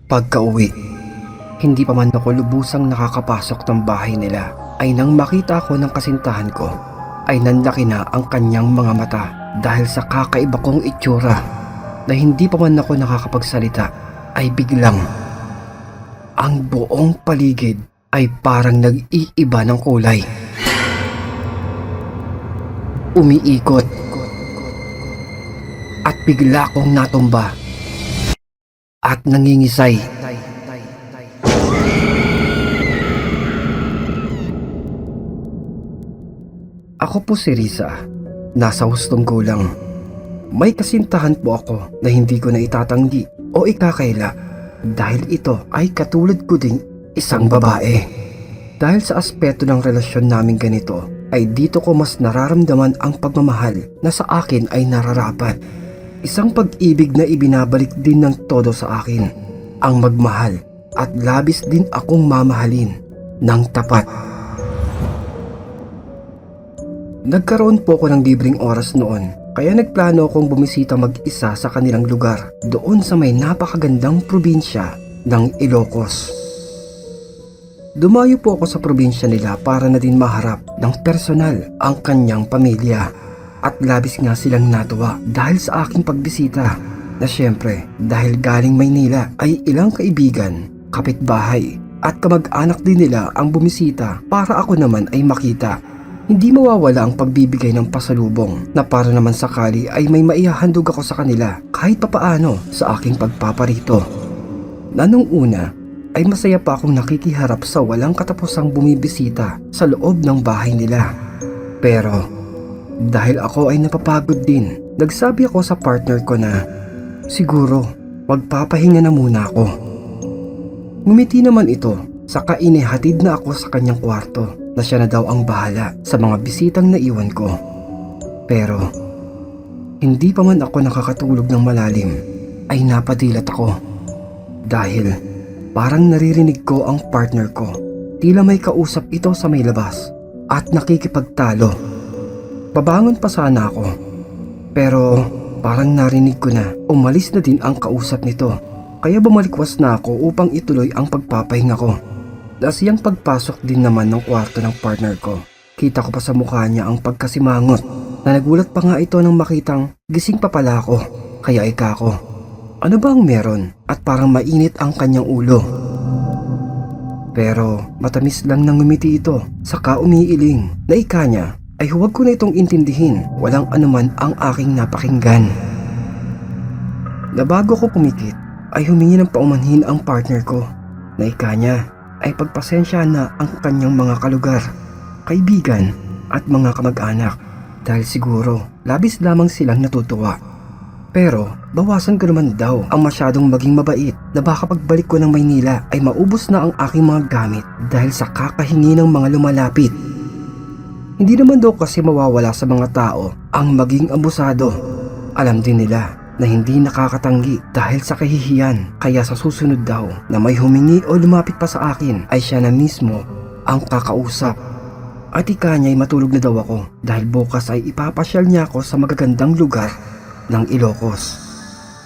Pagka-uwi, hindi pa man ako lubusang nakakapasok ng bahay nila ay nang makita ko ng kasintahan ko ay nanlaki na ang kanyang mga mata dahil sa kakaiba kong itsura na hindi pa man ako nakakapagsalita ay biglang ang buong paligid ay parang nag-iiba ng kulay. Umiikot at bigla akong natumba at nangingisay. Ako po si Risa, nasa hustong gulang. May kasintahan po ako na hindi ko na itatanggi o ikakaila dahil ito ay katulad ko ding isang babae. Dahil sa aspeto ng relasyon namin ganito ay dito ko mas nararamdaman ang pagmamahal na sa akin ay nararapat. Isang pag-ibig na ibinabalik din ng todo sa akin, ang magmahal at labis din akong mamahalin ng tapat. Nagkaroon po ako ng libreng oras noon, kaya nagplano akong bumisita mag-isa sa kanilang lugar doon sa may napakagandang probinsya ng Ilocos. Dumayo po ako sa probinsya nila para na din maharap ng personal ang kanyang pamilya. At labis nga silang natuwa dahil sa aking pagbisita na syempre dahil galing Maynila ay ilang kaibigan, kapitbahay at kamag-anak din nila ang bumisita para ako naman ay makita. Hindi mawawala ang pagbibigay ng pasalubong na para naman sakali ay may maihahandog ako sa kanila kahit papaano sa aking pagpaparito. Na nung una ay masaya pa akong nakikiharap sa walang katapusang bumibisita sa loob ng bahay nila. Pero dahil ako ay napapagod din, nagsabi ako sa partner ko na siguro magpapahinga na muna ako. Ngumiti naman ito, saka inihatid na ako sa kanyang kwarto na siya na daw ang bahala sa mga bisitang naiwan ko. Pero hindi pa man ako nakakatulog ng malalim ay napadilat ako dahil parang naririnig ko ang partner ko. Tila may kausap ito sa may labas at nakikipagtalo. Babangon pa sana ako, pero parang narinig ko na umalis na din ang kausap nito. Kaya bumalikwas na ako upang ituloy ang pagpapahinga ko. Nasiyang pagpasok din naman ng kwarto ng partner ko. Kita ko pa sa mukha niya ang pagkasimangot na nagulat pa nga ito nang makitang gising pa pala ako. Kaya ika ko, ano ba ang meron? At parang mainit ang kanyang ulo. Pero matamis lang nang ngumiti ito, saka umiiling na ika niya ay huwag ko na itong intindihin, walang anuman ang aking napakinggan. Na bago ko pumikit, ay humingi ng paumanhin ang partner ko, na ika niya ay pagpasensya na ang kanyang mga kalugar, kaibigan at mga kamag-anak dahil siguro labis lamang silang natutuwa. Pero bawasan ko naman daw ang masyadong maging mabait na baka pagbalik ko ng Maynila ay maubos na ang aking mga gamit dahil sa kakahingi ng mga lumalapit. Hindi naman daw kasi mawawala sa mga tao ang maging abusado. Alam din nila na hindi nakakatanggi dahil sa kahihiyan, kaya sa susunod daw na may humingi o lumapit pa sa akin ay siya na mismo ang kakausap. At ika niya ay matulog na daw ako dahil bukas ay ipapasyal niya ako sa magagandang lugar ng Ilocos.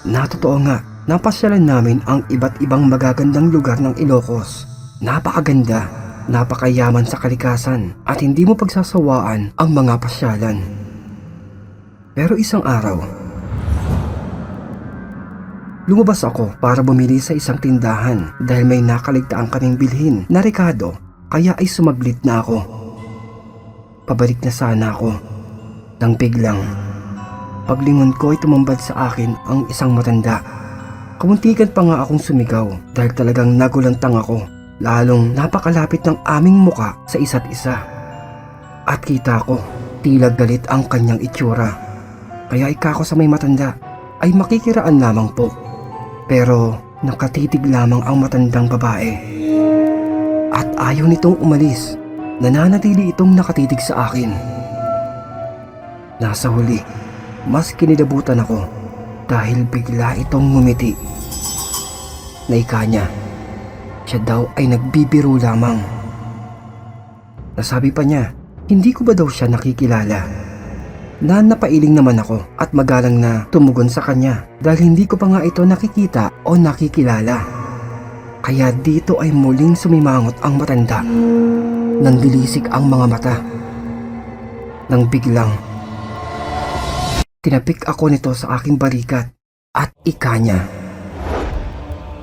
Na totoo nga, napasyalan namin ang iba't ibang magagandang lugar ng Ilocos. Napakaganda, napakayaman sa kalikasan at hindi mo pagsasawaan ang mga pasyalan. Pero isang araw, lumabas ako para bumili sa isang tindahan dahil may nakaligtaan kaming bilhin na rekado, kaya ay sumaglit na ako. Pabalik na sana ako nang biglang paglingon ko ay tumambad sa akin ang isang matanda. Kamuntikan pa nga akong sumigaw dahil talagang nagulantang ako. Lalong napakalapit ng aming muka sa isa't isa. At kita ko, tila galit ang kanyang itsura. Kaya ika ko sa may matanda ay makikiraan lamang po. Pero nakatitig lamang ang matandang babae. At ayaw nitong umalis. Nananatili itong nakatitig sa akin. Nasa huli, mas kinilabutan ako dahil bigla itong ngumiti. Na ika niya, siya daw ay nagbibiro lamang. Nasabi pa niya, hindi ko ba daw siya nakikilala? Na napailing naman ako at magalang na tumugon sa kanya dahil hindi ko pa nga ito nakikita o nakikilala. Kaya dito ay muling sumimangot ang matanda. Nandilisik ang mga mata. Nang biglang tinapik ako nito sa aking balikat at ika niya,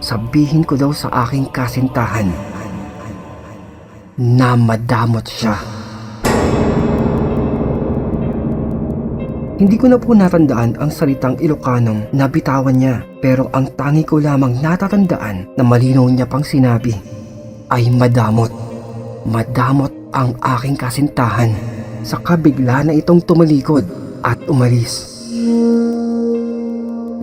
sabihin ko daw sa aking kasintahan na madamot siya. Hindi ko na po natandaan ang salitang Ilocanong na bitawan niya, pero ang tangi ko lamang natatandaan na malinaw niya pang sinabi ay madamot. Madamot ang aking kasintahan. Saka bigla na itong tumalikod at umalis.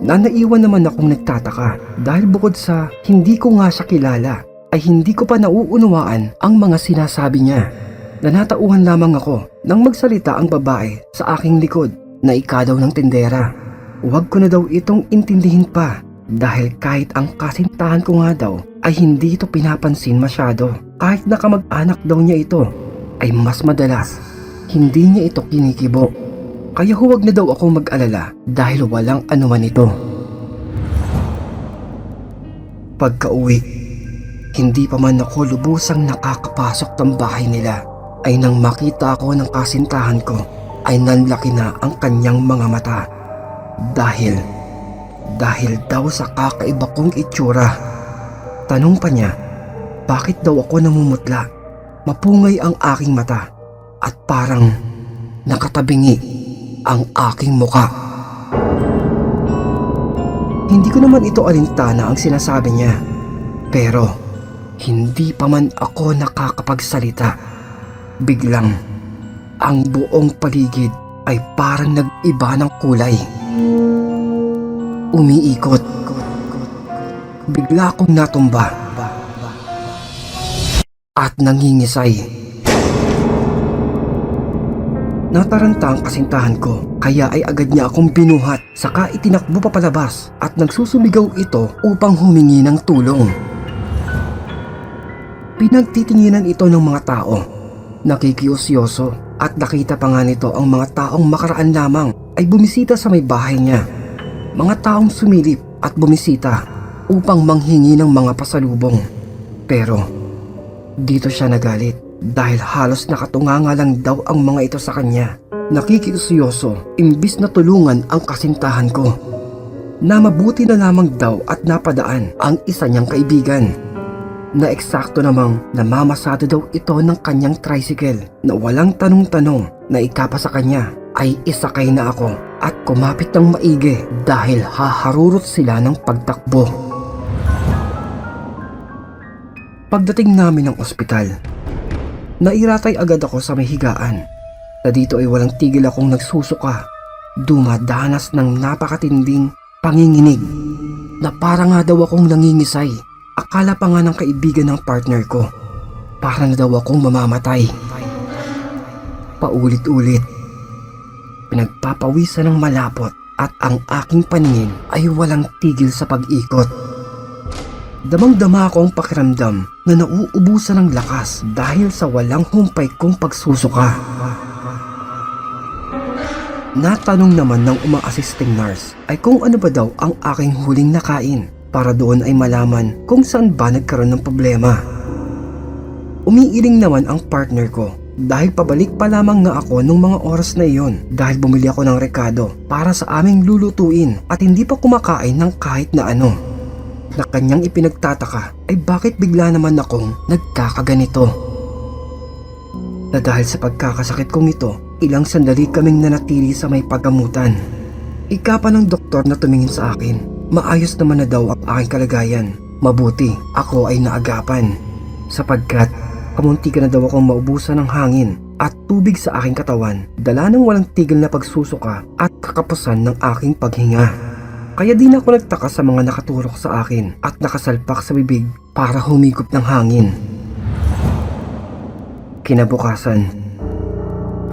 Naiwan naman akong nagtataka dahil bukod sa hindi ko nga siya kilala ay hindi ko pa nauunawaan ang mga sinasabi niya. Nanatauhan lamang ako nang magsalita ang babae sa aking likod na ika daw ng tindera. Huwag ko na daw itong intindihin pa dahil kahit ang kasintahan ko nga daw ay hindi ito pinapansin masyado. Kahit na kamag-anak daw niya ito ay mas madalas hindi niya ito kinikibo. Kaya huwag na daw akong mag-alala dahil walang anuman ito. Pagka-uwi, hindi pa man ako lubusang nakakapasok ng bahay nila ay nang makita ako ng kasintahan ko ay nanlaki na ang kanyang mga mata dahil daw sa kakaiba kong itsura. Tanong pa niya, bakit daw ako namumutla? Mapungay ang aking mata at parang nakatabingi ang aking muka. Hindi ko naman ito alintana ang sinasabi niya, pero hindi pa man ako nakakapagsalita. Biglang ang buong paligid ay parang nag-iba ng kulay. Umiikot. Bigla akong natumba at nangingisay. Nataranta ang kasintahan ko, kaya ay agad niya akong binuhat, saka itinakbo pa palabas at nagsusumigaw ito upang humingi ng tulong. Pinagtitinginan ito ng mga tao, nakikiusyoso, at nakita pa nga nito ang mga taong makaraan lamang ay bumisita sa may bahay niya. Mga taong sumilip at bumisita upang manghingi ng mga pasalubong. Pero dito siya nagalit dahil halos nakatunganga lang daw ang mga ito sa kanya. Nakikiusyoso imbis na tulungan ang kasintahan ko. Na mabuti na lamang daw at napadaan ang isa niyang kaibigan. Na eksakto namang namamasado daw ito ng kanyang tricycle na walang tanong-tanong na ikapa sa kanya ay isakay na ako at kumapit ng maigi dahil haharurot sila ng pagtakbo. Pagdating namin ng ospital, nairatay agad ako sa may higaan na dito ay walang tigil akong nagsusuka, dumadanas ng napakatinding panginginig na para nga daw akong nangingisay. Akala pa nga ng kaibigan ng partner ko, para na daw akong mamamatay. Paulit-ulit, pinagpapawisan ng malapot at ang aking paningin ay walang tigil sa pag-ikot. Damang-dama akong pakiramdam na nauubusan ng lakas dahil sa walang humpay kong pagsusuka. Natanong naman ng uma-assisting nurse ay kung ano ba daw ang aking huling nakain, para doon ay malaman kung saan ba nagkaroon ng problema. Umiiling naman ang partner ko dahil pabalik pa lamang nga ako nung mga oras na iyon dahil bumili ako ng rekado para sa aming lulutuin at hindi pa kumakain ng kahit na ano. Na kanyang ipinagtataka ay bakit bigla naman akong nagkakaganito. Na dahil sa pagkakasakit kong ito, ilang sandali kaming nanatili sa may paggamutan. Ika pa ng doktor na tumingin sa akin. Maayos naman na daw ang aking kalagayan. Mabuti ako ay naagapan sapagkat kamunti ka na daw akong maubusan ng hangin at tubig sa aking katawan, dala ng walang tigil na pagsusuka at kakapusan ng aking paghinga. Kaya di na ako nagtaka sa mga nakaturok sa akin at nakasalpak sa bibig para humigop ng hangin. Kinabukasan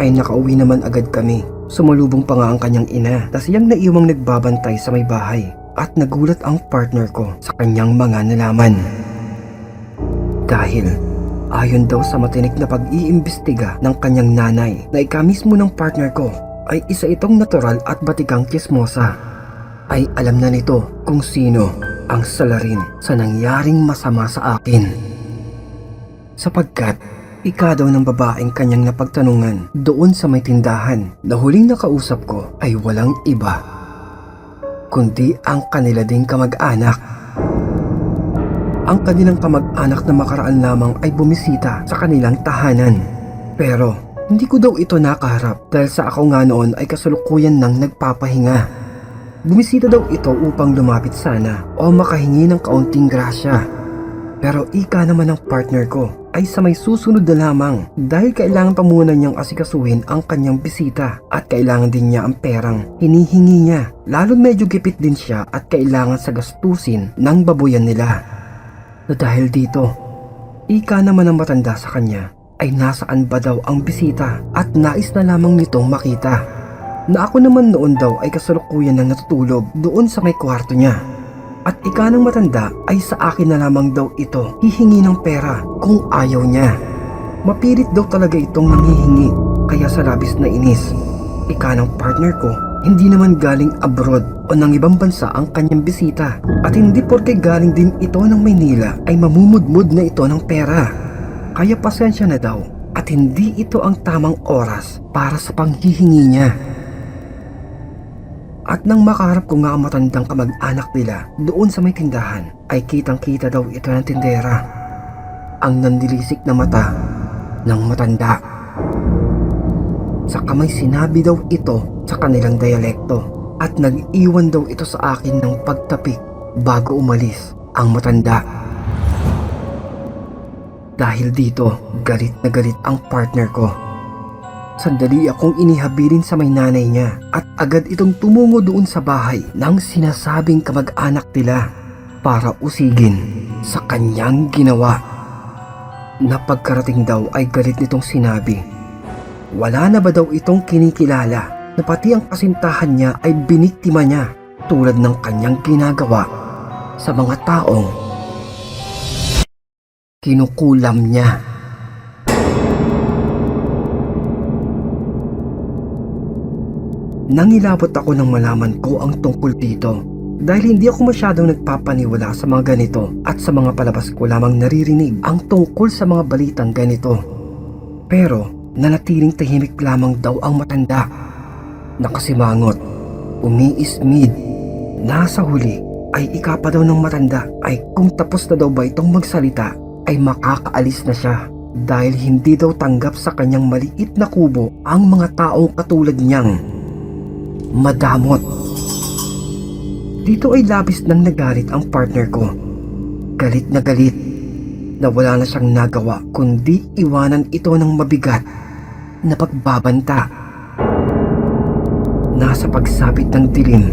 ay nakauwi naman agad kami. Sumalubong pa nga ang kanyang ina na siyang naiwang nagbabantay sa may bahay. At nagulat ang partner ko sa kanyang mga nalaman. Dahil ayon daw sa matinik na pag-iimbestiga ng kanyang nanay na ika mismo ng partner ko ay isa itong natural at batikang chismosa. Ay alam na nito kung sino ang salarin sa nangyaring masama sa akin. Sapagkat ika daw ng babaeng kanyang napagtanungan doon sa may tindahan na huling nakausap ko ay walang iba kundi ang kanila ding kamag-anak. Ang kanilang kamag-anak na makaraan lamang ay bumisita sa kanilang tahanan. Pero hindi ko daw ito nakaharap dahil sa ako nga noon ay kasalukuyan nang nagpapahinga. Bumisita daw ito upang lumapit sana o makahingi ng kaunting grasya. Pero ika naman ng partner ko ay sa may susunod na lamang dahil kailangan pa muna niyang asikasuhin ang kanyang bisita at kailangan din niya ang perang hinihingi niya. Lalo't medyo gipit din siya at kailangan sa gastusin ng babuyan nila. Na dahil dito, ika naman ang matanda sa kanya ay nasaan ba daw ang bisita at nais na lamang nitong makita. Na ako naman noon daw ay kasalukuyan nang natutulog doon sa may kwarto niya. At ika ng matanda ay sa akin na lamang daw ito hihingi ng pera kung ayaw niya. Mapilit daw talaga itong nanghihingi kaya sa labis na inis. Ika ng partner ko, hindi naman galing abroad o ng ibang bansa ang kanyang bisita at hindi porke galing din ito ng Maynila ay mamumudmud na ito ng pera. Kaya pasensya na daw at hindi ito ang tamang oras para sa panghihingi niya. At nang makaharap ko nga ang matandang kamag-anak nila doon sa may tindahan ay kitang-kita daw ito ng tindera. Ang nandilisik na mata ng matanda. Saka may sinabi daw ito sa kanilang dialekto at nag-iwan daw ito sa akin ng pagtapik bago umalis ang matanda. Dahil dito, galit na galit ang partner ko. Sandali akong inihabilin sa may nanay niya at agad itong tumungo doon sa bahay ng sinasabing kamag-anak nila para usigin sa kanyang ginawa. Napagkarating daw ay galit nitong sinabi, wala na ba daw itong kinikilala na pati ang kasintahan niya ay biniktima niya tulad ng kanyang ginagawa sa mga taong kinukulam niya. Nangilabot ako nang malaman ko ang tungkol dito dahil hindi ako masyadong nagpapaniwala sa mga ganito at sa mga palabas ko lamang naririnig ang tungkol sa mga balitang ganito. Pero nanatiling tahimik lamang daw ang matanda. Nakasimangot, umiismid. Nasa huli ay ika pa daw ng matanda ay kung tapos na daw ba itong magsalita ay makakaalis na siya dahil hindi daw tanggap sa kanyang maliit na kubo ang mga taong katulad niyang madamot. Dito ay labis nang nagalit ang partner ko. Galit na wala na siyang nagawa kundi iwanan ito ng mabigat na pagbabanta. Nasa pagsapit ng dilim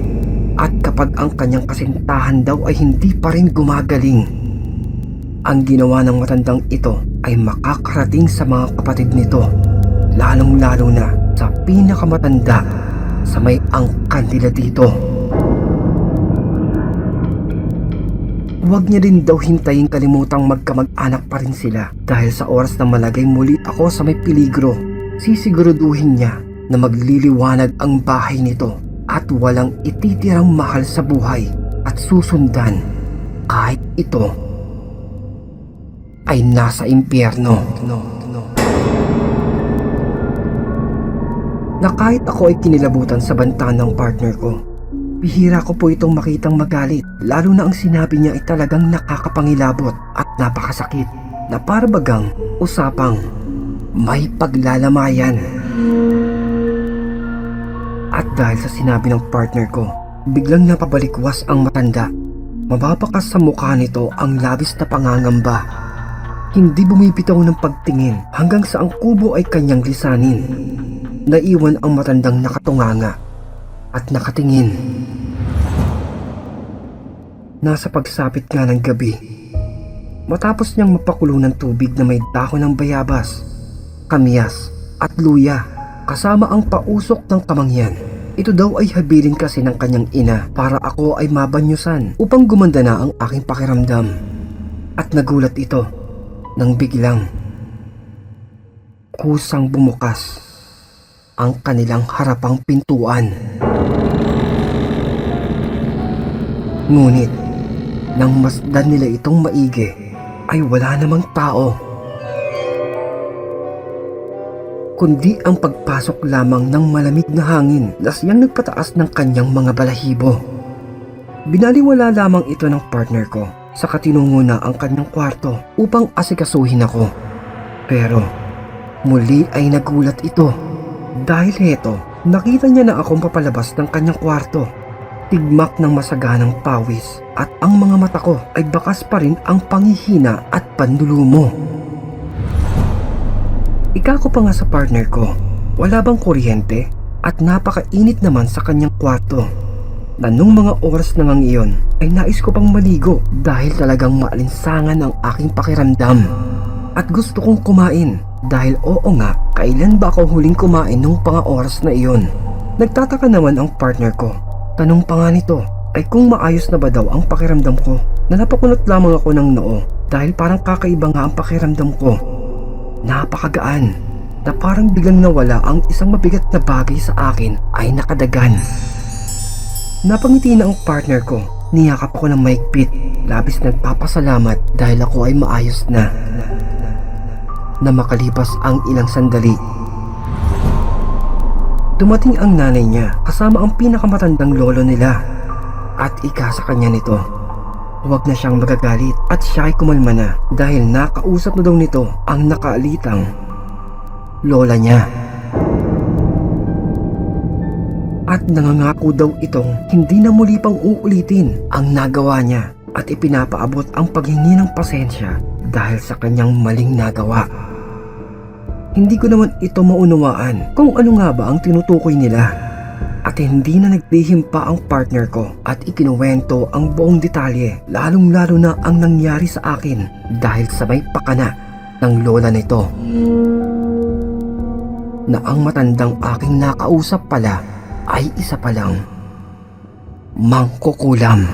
at kapag ang kanyang kasintahan daw ay hindi pa rin gumagaling, ang ginawa ng matandang ito ay makakarating sa mga kapatid nito, lalong-lalo na sa pinakamatanda sa may angkan nila dito. Huwag niya din daw hintayin kalimutang magkamag-anak pa rin sila dahil sa oras na malagay muli ako sa may peligro, sisiguraduhin niya na magliliwanag ang bahay nito at walang ititirang mahal sa buhay at susundan kahit ito ay nasa impyerno. Na kahit ako ay kinilabutan sa banta ng partner ko, bihira ko po itong makitang magalit, lalo na ang sinabi niya ay talagang nakakapangilabot at napakasakit na para bagang usapang may paglalamayan. At dahil sa sinabi ng partner ko, biglang napabalikwas ang matanda. Mababakas sa mukha nito ang labis na pangangamba. Hindi bumibitaw ng pagtingin hanggang sa ang kubo ay kanyang lisanin. Naiwan ang matandang nakatunganga at nakatingin. Nasa pagsapit nga ng gabi, matapos niyang mapakulo ng tubig na may dahon ng bayabas, kamyas at luya kasama ang pausok ng kamangyan. Ito daw ay habilin kasi ng kanyang ina para ako ay mabanyusan upang gumanda na ang aking pakiramdam. At nagulat ito nang biglang kusang bumukas ang kanilang harapang pintuan. Ngunit nang masdan nila itong maigi ay wala namang tao, kundi ang pagpasok lamang ng malamig na hangin na siyang nagpataas ng kanyang mga balahibo. Binaliwala lamang ito ng partner ko saka tinungo na ang kanyang kwarto upang asikasuhin ako. Pero muli ay nagulat ito dahil heto, nakita niya na akong papalabas ng kanyang kwarto. Tigmak ng masaganang pawis at ang mga mata ko ay bakas pa rin ang panghihina at pandulumo. Ika ko pa nga sa partner ko, wala bang kuryente at napakainit naman sa kanyang kwarto. Na nung mga oras na ngang iyon ay nais ko pang maligo dahil talagang maalinsangan ang aking pakiramdam. At gusto kong kumain dahil oo nga, kailan ba ako huling kumain nung mga oras na iyon? Nagtataka naman ang partner ko. Tanong pa nga nito ay kung maayos na ba daw ang pakiramdam ko, na napakunot lamang ako ng noo dahil parang kakaiba nga ang pakiramdam ko. Napakagaan na parang biglang nawala ang isang mabigat na bagay sa akin ay nakadagan. Napangiti na ang partner ko, niyakap ako ng maigpit, labis nagpapasalamat dahil ako ay maayos na. Na makalipas ang ilang sandali, dumating ang nanay niya kasama ang pinakamatandang lolo nila at ika sa kanya nito. Huwag na siyang magagalit at siya ay kumalma na dahil nakausap na daw nito ang nakaalitang lola niya. At nangangako daw itong hindi na muli pang uulitin ang nagawa niya at ipinapaabot ang paghingi ng pasensya dahil sa kanyang maling nagawa. Hindi ko naman ito maunawaan kung ano nga ba ang tinutukoy nila. At hindi na naglihim pa ang partner ko at ikinuwento ang buong detalye, lalong lalo na ang nangyari sa akin dahil sa may pakana ng lola nito. Na ang matandang aking nakausap pala ay isa palang mangkukulam.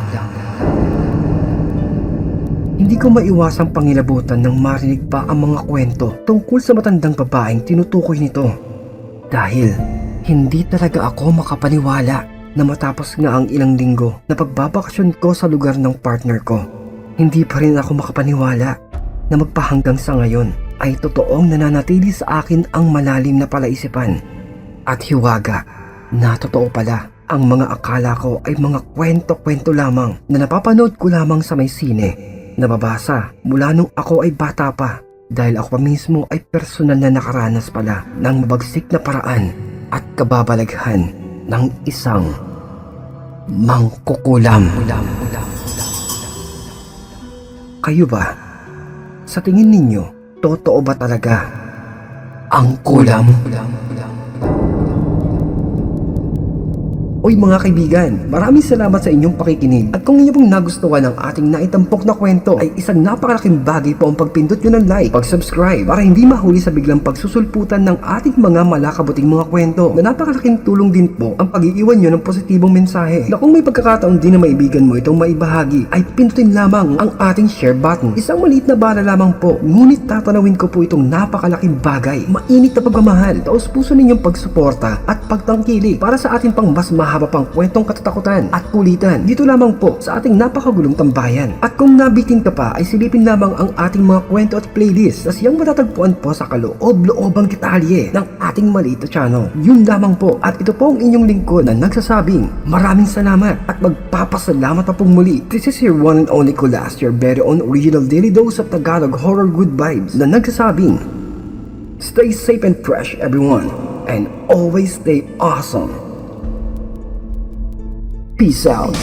Hindi ko maiwasang pangilabutan nang marinig pa ang mga kwento tungkol sa matandang babaeng tinutukoy nito. Dahil hindi talaga ako makapaniwala na matapos nga ang ilang linggo na pagbabakasyon ko sa lugar ng partner ko, hindi pa rin ako makapaniwala na magpahanggang sa ngayon ay totoong nananatili sa akin ang malalim na palaisipan at hiwaga na totoo pala ang mga akala ko ay mga kwento-kwento lamang na napapanood ko lamang sa may sine. Nababasa mula nung ako ay bata pa dahil ako pa mismo ay personal na nakaranas pala ng mabagsik na paraan at kababalaghan ng isang mangkukulam. Kayo ba? Sa tingin ninyo, totoo ba talaga ang kulam? Oy mga kaibigan, maraming salamat sa inyong pakikinig. At kung inyo pong nagustuhan ang ating naitampok na kwento ay isang napakalaking bagay po ang pagpindot nyo ng like, pag-subscribe para hindi mahuli sa biglang pagsusulputan ng ating mga malakabuting mga kwento. Na napakalaking tulong din po ang pag-iiwan nyo ng positibong mensahe. Na kung may pagkakataon din na maibigan mo itong maibahagi ay pindutin lamang ang ating share button. Isang maliit na bala lamang po, ngunit tatanawin ko po itong napakalaking bagay. Mainit na pagmamahal, taos puso ninyong pagsuporta at pagtangkilik para sa ating pang mas mahaba pang kwentong katatakutan at kulitan dito lamang po sa ating napakagulong tambayan. At kung nabitin ka pa ay silipin lamang ang ating mga kwento at playlist na siyang matatagpuan po sa kaloob-loobang detalye ng ating maliit na channel. Yun lamang po, at ito po ang inyong lingkod na nagsasabing maraming salamat at magpapasalamat pa pong muli. This is your one and only Kulas, your very own original daily dose of Tagalog horror good vibes na nagsasabing stay safe and fresh everyone and always stay awesome. Peace out.